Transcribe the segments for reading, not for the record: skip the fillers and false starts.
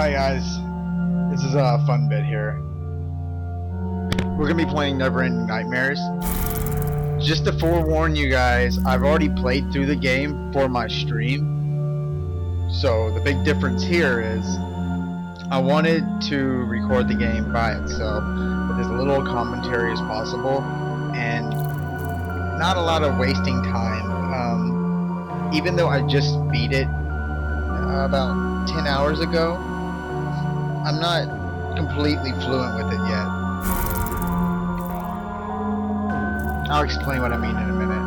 Hi guys, this is a fun bit here. We're gonna be playing Neverending Nightmares. Just to forewarn you guys, I've already played through the game for my stream. So the big difference here is I wanted to record the game by itself with as little commentary as possible and not a lot of wasting time. Even though I just beat it about 10 hours ago, I'm not completely fluent with it yet. I'll explain what I mean in a minute.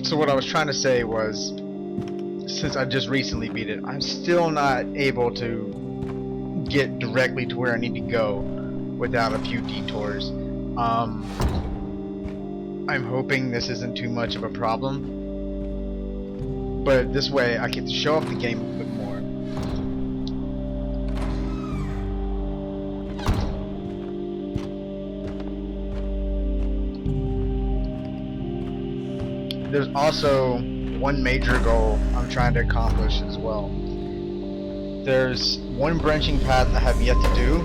So what I was trying to say was, since I just recently beat it, I'm still not able to get directly to where I need to go without a few detours. I'm hoping this isn't too much of a problem, but this way I get to show off the game a bit more. There's also one major goal I'm trying to accomplish as well. There's one branching path I have yet to do.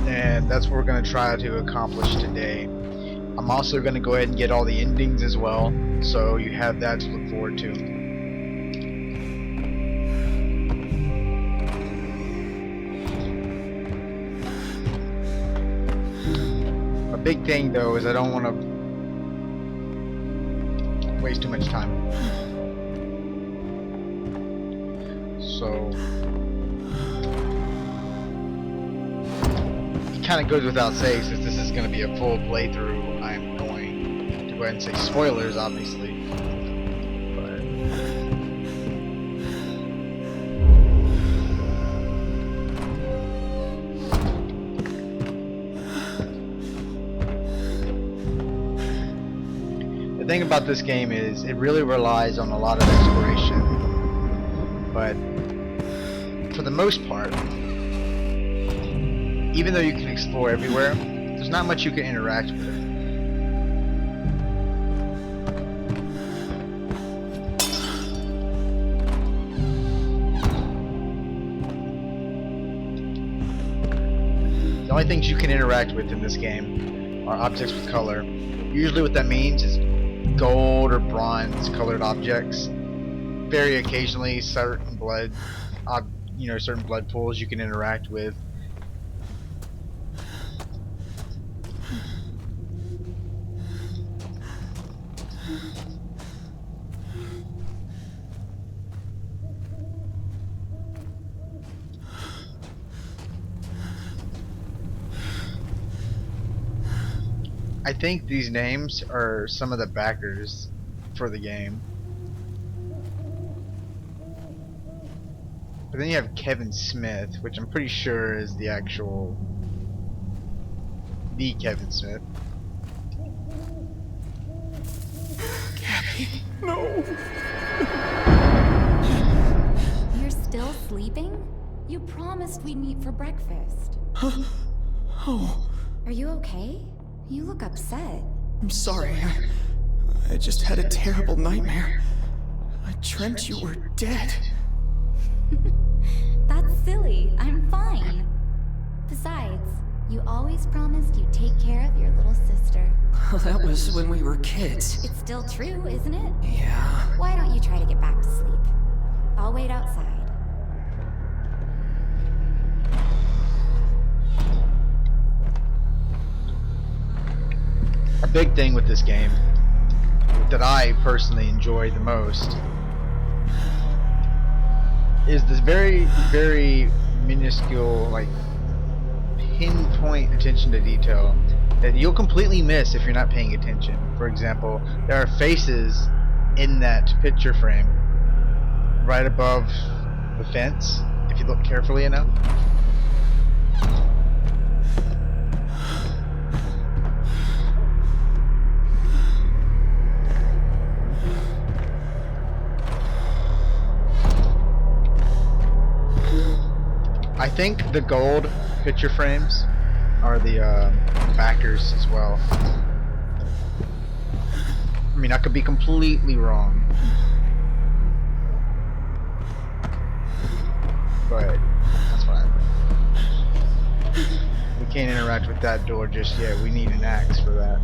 And that's what we're going to try to accomplish today. I'm also going to go ahead and get all the endings as well, so you have that to look forward to. A big thing though is I don't want to waste too much time. So it kind of goes without saying, since this is going to be a full playthrough, I'm going to go ahead and say spoilers, obviously. But the thing about this game is it really relies on a lot of exploration, but for the most part, even though you can explore everywhere, there's not much you can interact with. The only things you can interact with in this game are objects with color. Usually what that means is gold or bronze colored objects. Very occasionally certain blood, certain blood pools you can interact with. I think these names are some of the backers for the game. But then you have Kevin Smith, which I'm pretty sure is the Kevin Smith. Gabby, no! You're still sleeping? You promised we'd meet for breakfast. Huh? Oh, Are you okay? You look upset. I'm sorry. I just had a terrible nightmare. I dreamt you were dead. That's silly. I'm fine. Besides, you always promised you'd take care of your little sister. That was when we were kids. It's still true, isn't it? Yeah. Why don't you try to get back to sleep? I'll wait outside. A big thing with this game that I personally enjoy the most is this very, very minuscule, like, pinpoint attention to detail that you'll completely miss if you're not paying attention. For example, there are faces in that picture frame right above the fence, if you look carefully enough. I think the gold picture frames are the backers as well. I mean, I could be completely wrong, but that's what I think. We can't interact with that door just yet. We need an axe for that.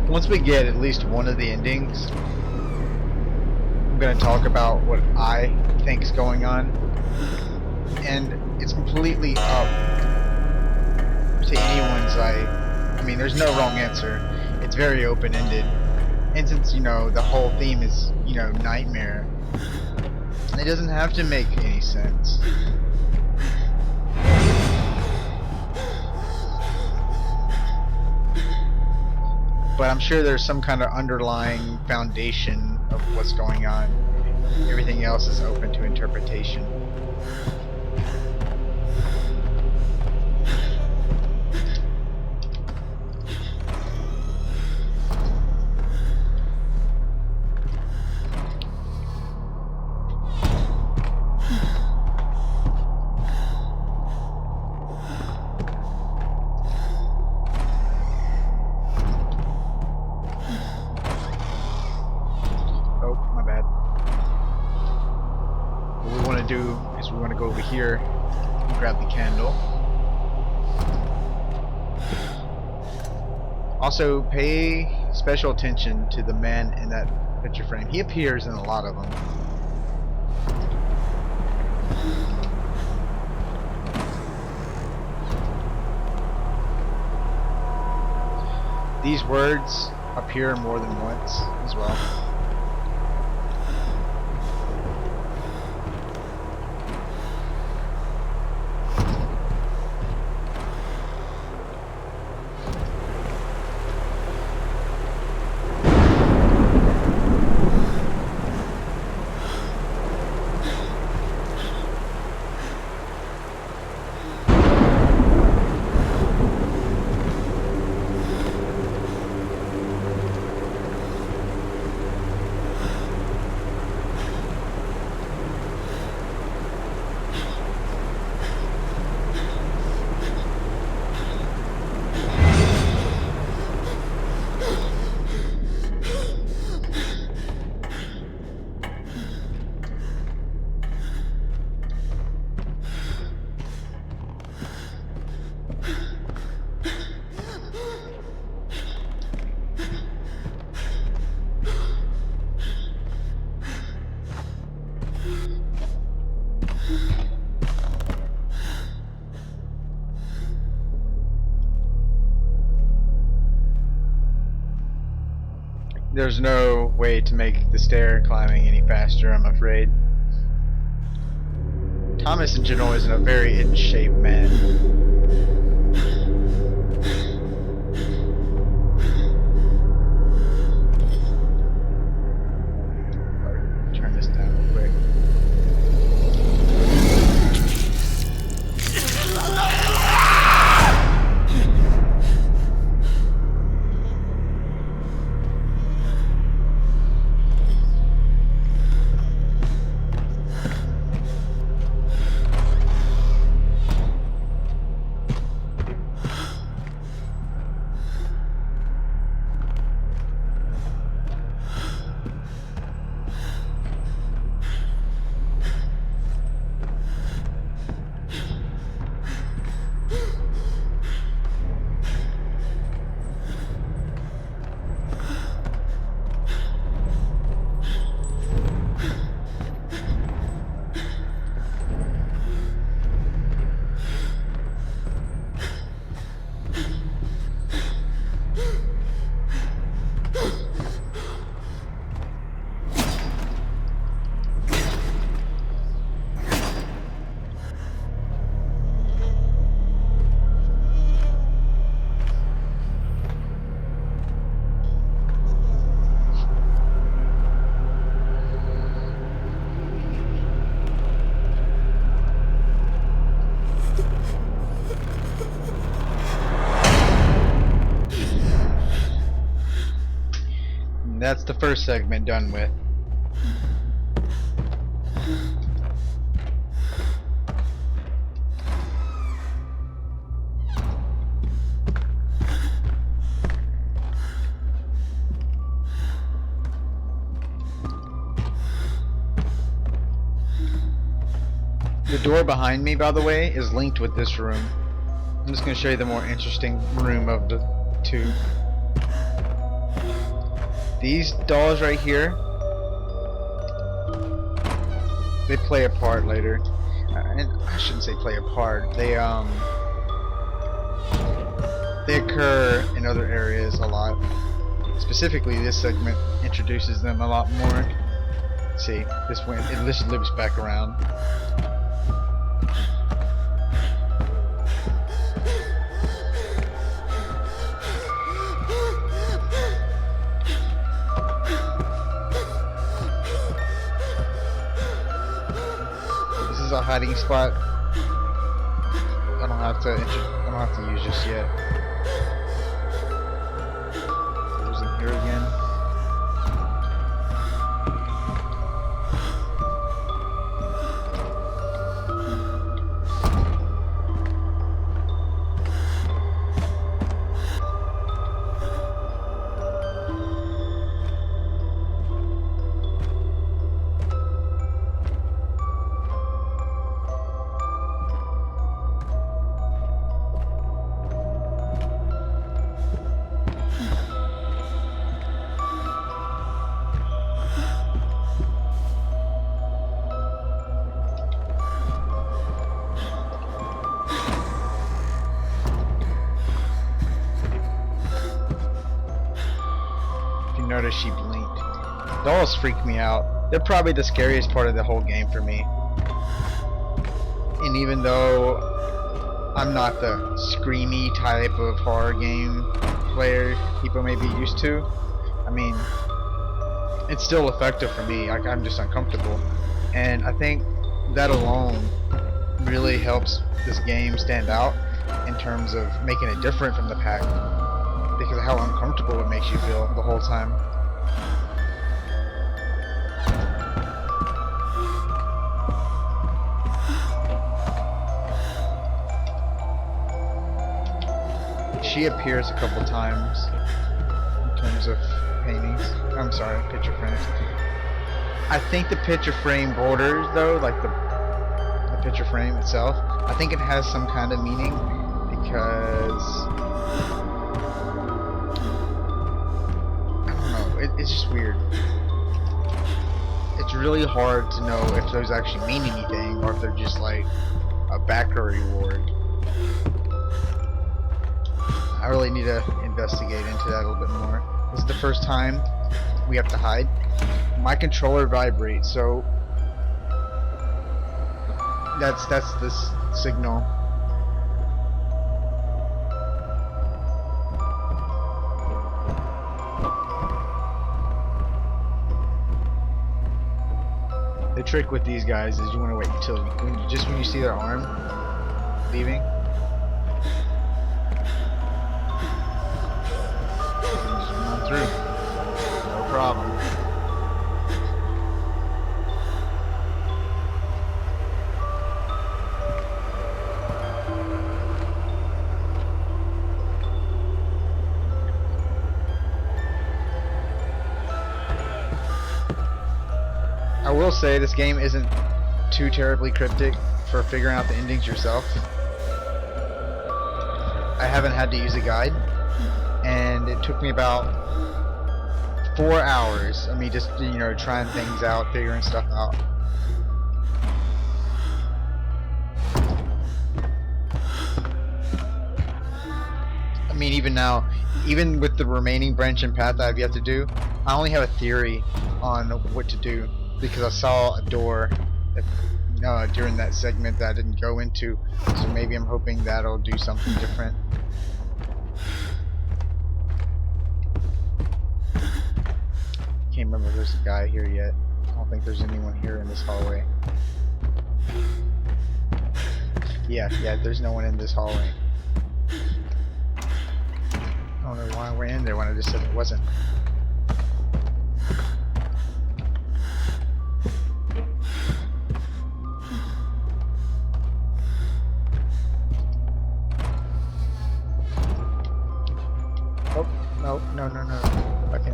Once we get at least one of the endings, I'm going to talk about what I think is going on. And it's completely up to anyone's I mean, there's no wrong answer. It's very open-ended. And since, you know, the whole theme is, you know, nightmare, it doesn't have to make any sense. But I'm sure there's some kind of underlying foundation of what's going on. Everything else is open to interpretation. We want to go over here and grab the candle. Also, pay special attention to the man in that picture frame. He appears in a lot of them. These words appear more than once as well. There's no way to make the stair climbing any faster, I'm afraid. Thomas in general isn't a very in shape man. Turn this down real quick. That's the first segment done with. The door behind me, by the way, is linked with this room. I'm just going to show you the more interesting room of the two. These dolls right here, they play a part later. And I shouldn't say play a part. They occur in other areas a lot. Specifically, this segment introduces them a lot more. See, this loops back around. This is a hiding spot. I don't have to use this yet. Goes in here again. Notice she blinked. Dolls freak me out. They're probably the scariest part of the whole game for me. And even though I'm not the screamy type of horror game player people may be used to, I mean, it's still effective for me. I'm just uncomfortable. And I think that alone really helps this game stand out in terms of making it different from the pack, because of how uncomfortable it makes you feel the whole time. She appears a couple times in terms of paintings. I'm sorry, picture frames. I think the picture frame borders, though, like the picture frame itself, I think it has some kind of meaning, because it's just weird. It's really hard to know if those actually mean anything, or if they're just like a backer reward. I really need to investigate into that a little bit more. This is the first time we have to hide. My controller vibrates, so that's this signal. The trick with these guys is you want to wait until just when you see their arm leaving. Just run through. No problem. I will say this game isn't too terribly cryptic for figuring out the endings yourself. I haven't had to use a guide, and it took me about 4 hours of me just, you know, trying things out, figuring stuff out. I mean, even now, even with the remaining branch and path I have yet to do, I only have a theory on what to do, because I saw a door during that segment that I didn't go into, so maybe I'm hoping that'll do something different. Can't remember if there's a guy here yet. I don't think there's anyone here in this hallway. Yeah, there's no one in this hallway. I don't know why I went in there when I just said it wasn't. Oh, no, no, no, no. Okay.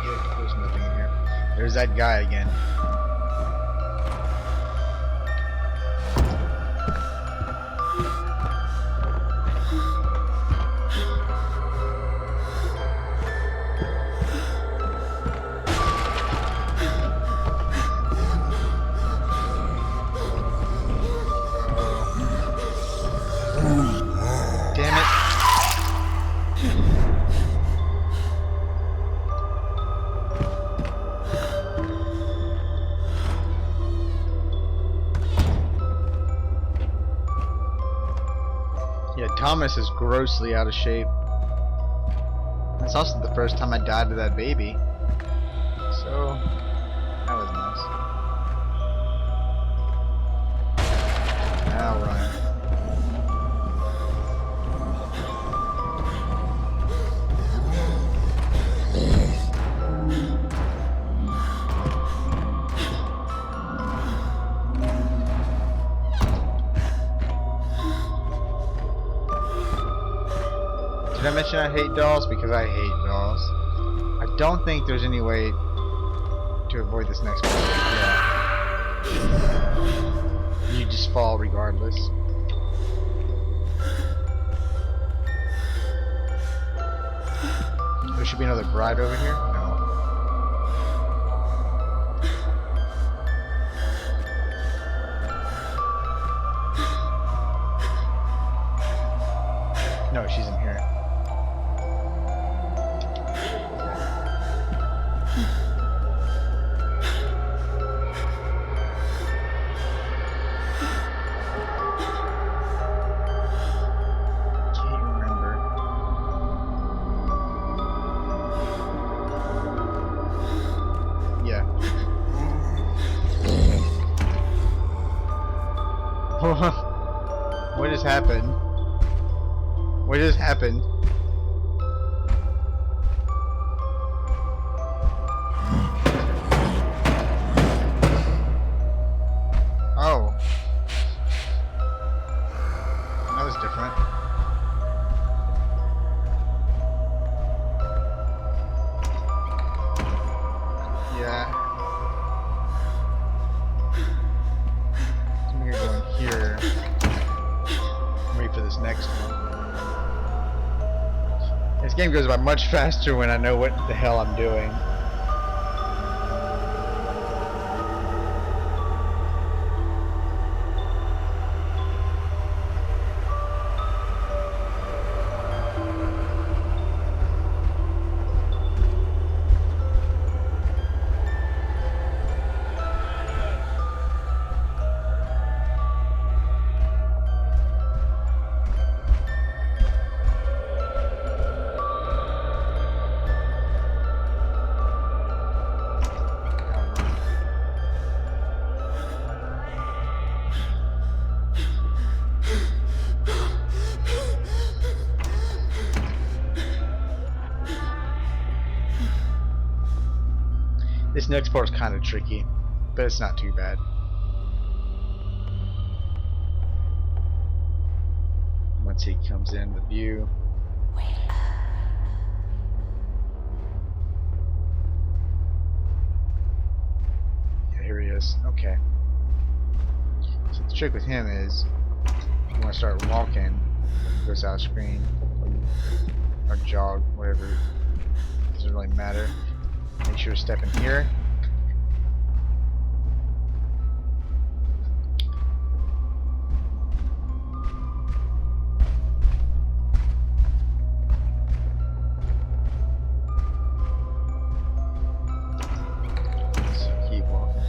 Yeah, there's nothing in here. There's that guy again. Damn it. Yeah, Thomas is grossly out of shape. It's also the first time I died to that baby. So, that was nice. Now run. Did I mention I hate dolls? Because I hate dolls. I don't think there's any way to avoid this next part. Yeah. You just fall regardless. There should be another bride over here? No. No, she's in here. Can't remember. Yeah. What just happened? What just happened? Oh. That was different. Yeah. I'm gonna go in here. Wait for this next one. This game goes by much faster when I know what the hell I'm doing. This next part's kind of tricky, but it's not too bad. Once he comes in the view. Yeah, here he is. Okay. So the trick with him is, you want to start walking, he goes out of screen, or jog, whatever. Doesn't really matter. Make sure to step in here. So keep walking.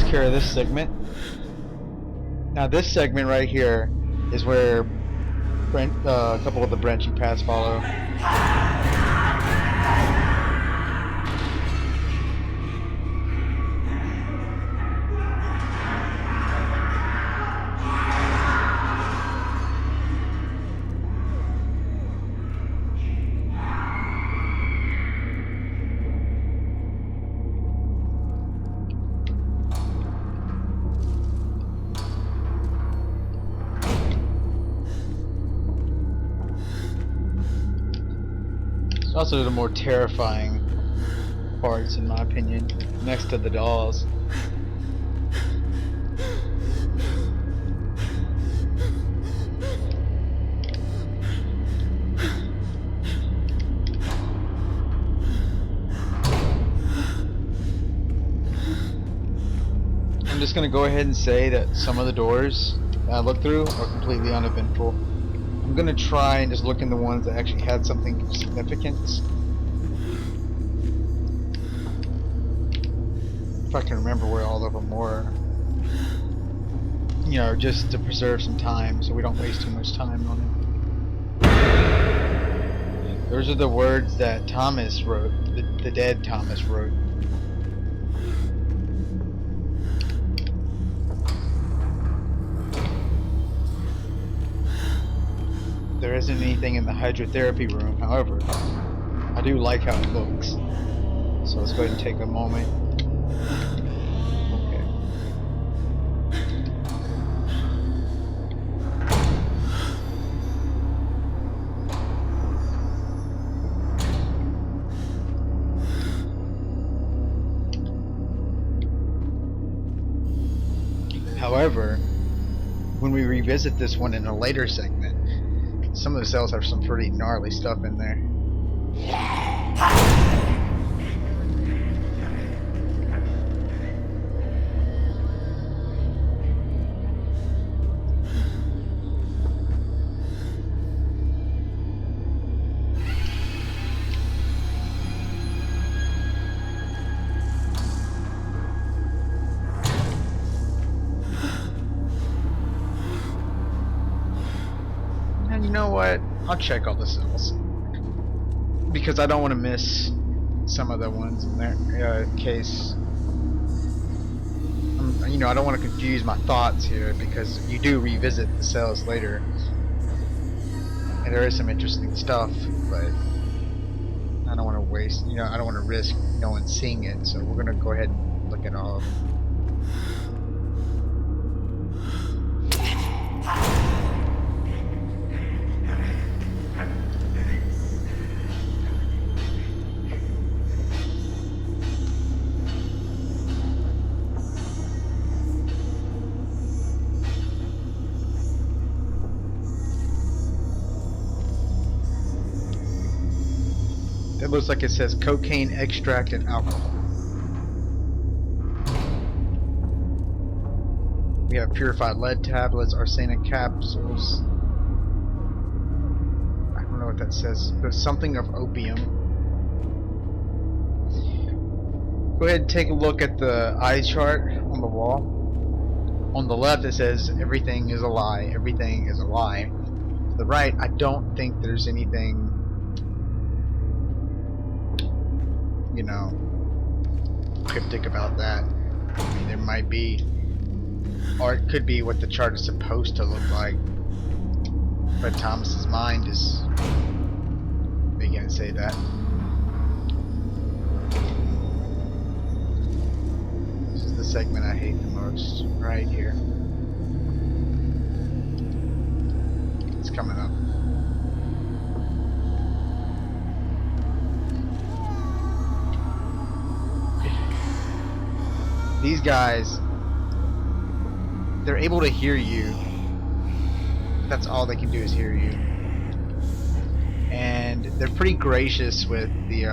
care of this segment. Now this segment right here is where a couple of the branching paths follow. Also the more terrifying parts, in my opinion, next to the dolls. I'm just gonna go ahead and say that some of the doors that I looked through are completely uneventful. I'm gonna try and just look in the ones that actually had something of significance. If I can remember where all of them were. You know, just to preserve some time so we don't waste too much time on it. Those are the words that Thomas wrote, the dead Thomas wrote. There isn't anything in the hydrotherapy room, however, I do like how it looks. So let's go ahead and take a moment. Okay. However, when we revisit this one in a later segment, some of the cells have some pretty gnarly stuff in there. And you know what? I'll check all the cells. Because I don't want to miss some of the ones in there, in case... you know, I don't want to confuse my thoughts here, because you do revisit the cells later. And there is some interesting stuff, but I don't want to waste, you know, I don't want to risk no one seeing it, so we're going to go ahead and look at all of them. It looks like it says cocaine extract and alcohol. We have purified lead tablets, arsenic capsules. I don't know what that says. There's something of opium. Go ahead and take a look at the eye chart on the wall. On the left it says everything is a lie, everything is a lie. To the right, I don't think there's anything, you know, cryptic about that. I mean, there might be, or it could be what the chart is supposed to look like. But Thomas's mind is beginning to say that. This is the segment I hate the most, right here. It's coming up. These guys, they're able to hear you. That's all they can do is hear you. And they're pretty gracious with the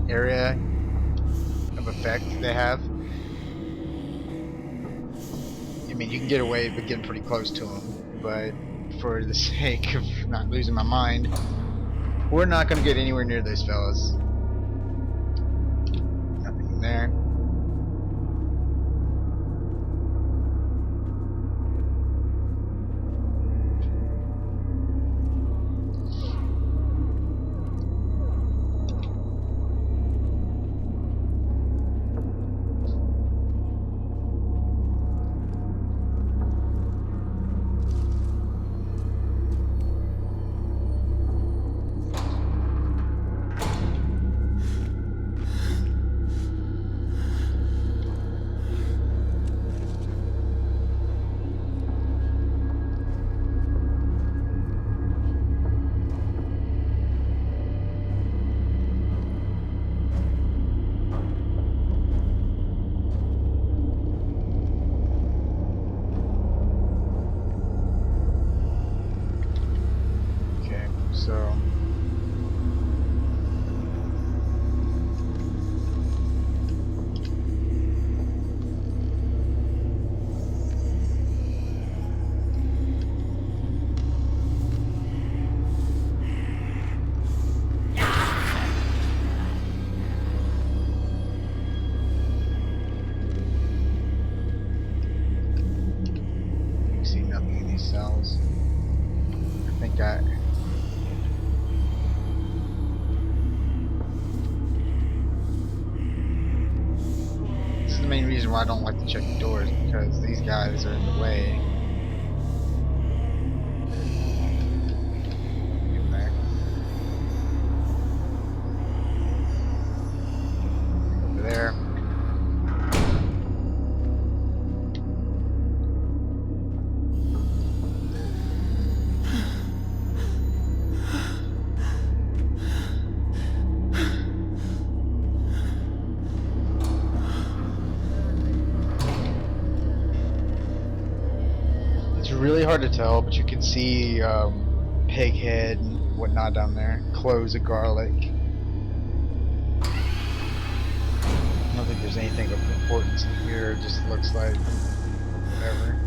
area of effect they have. I mean, you can get away with getting pretty close to them, but for the sake of not losing my mind, we're not going to get anywhere near those fellas. Nothing in there. guy. This is the main reason why I don't like to check doors, because these guys are in the way. In there. Over there. It's really hard to tell, but you can see pig head and whatnot down there. Cloves of garlic. I don't think there's anything of importance in here. It just looks like whatever.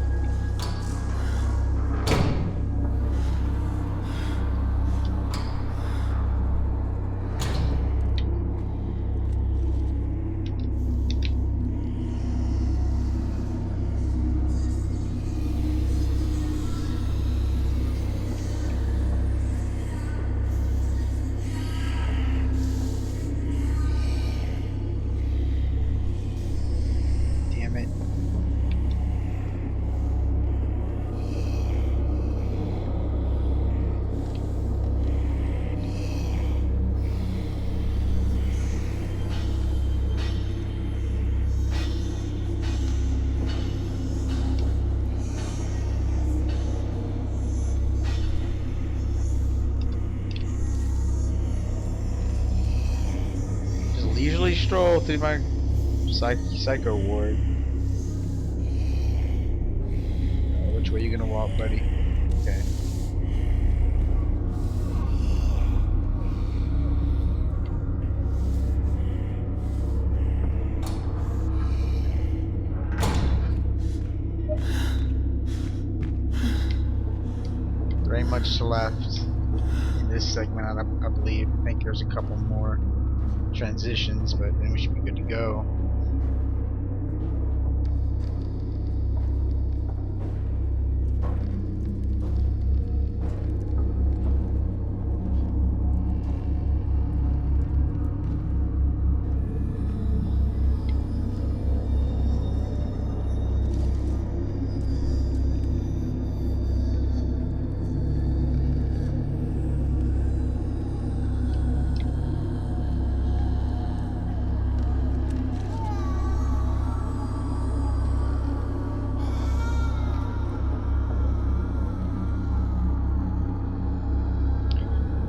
Damn it. Just leisurely stroll through my psycho ward. Which way you gonna walk, buddy? Okay. There ain't much left in this segment, I believe. I think there's a couple more transitions, but then we should be good to go.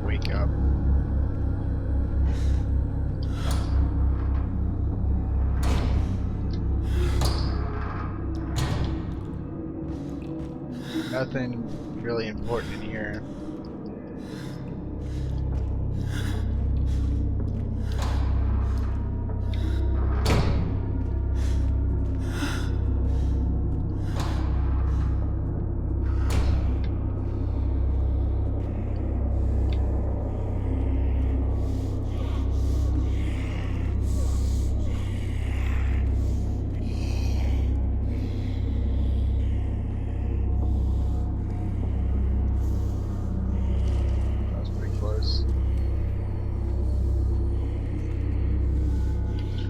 Wake up. Nothing really important in here. That was pretty close.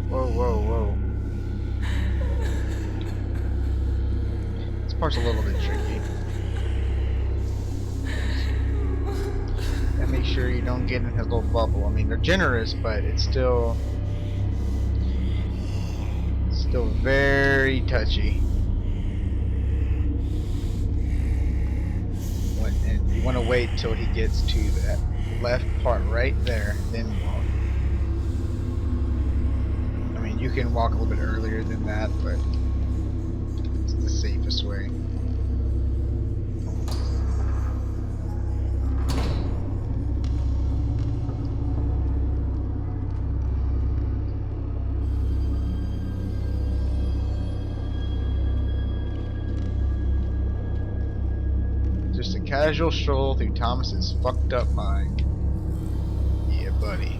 Whoa, whoa, whoa. This part's a little bit tricky. And make sure you don't get in his little bubble. I mean, they're generous, but it's still very touchy. And you want to wait till he gets to that left part right there, then walk. I mean, you can walk a little bit earlier than that, but it's the safest way. Just a casual stroll through Thomas's fucked up mind. Yeah, buddy.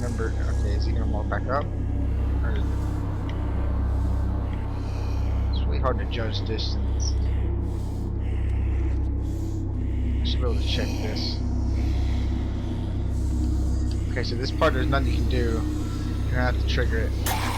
remember. Okay, is he gonna walk back up? Or it's really hard to judge distance. I should be able to check this. Okay, so this part there's nothing you can do. You're gonna have to trigger it.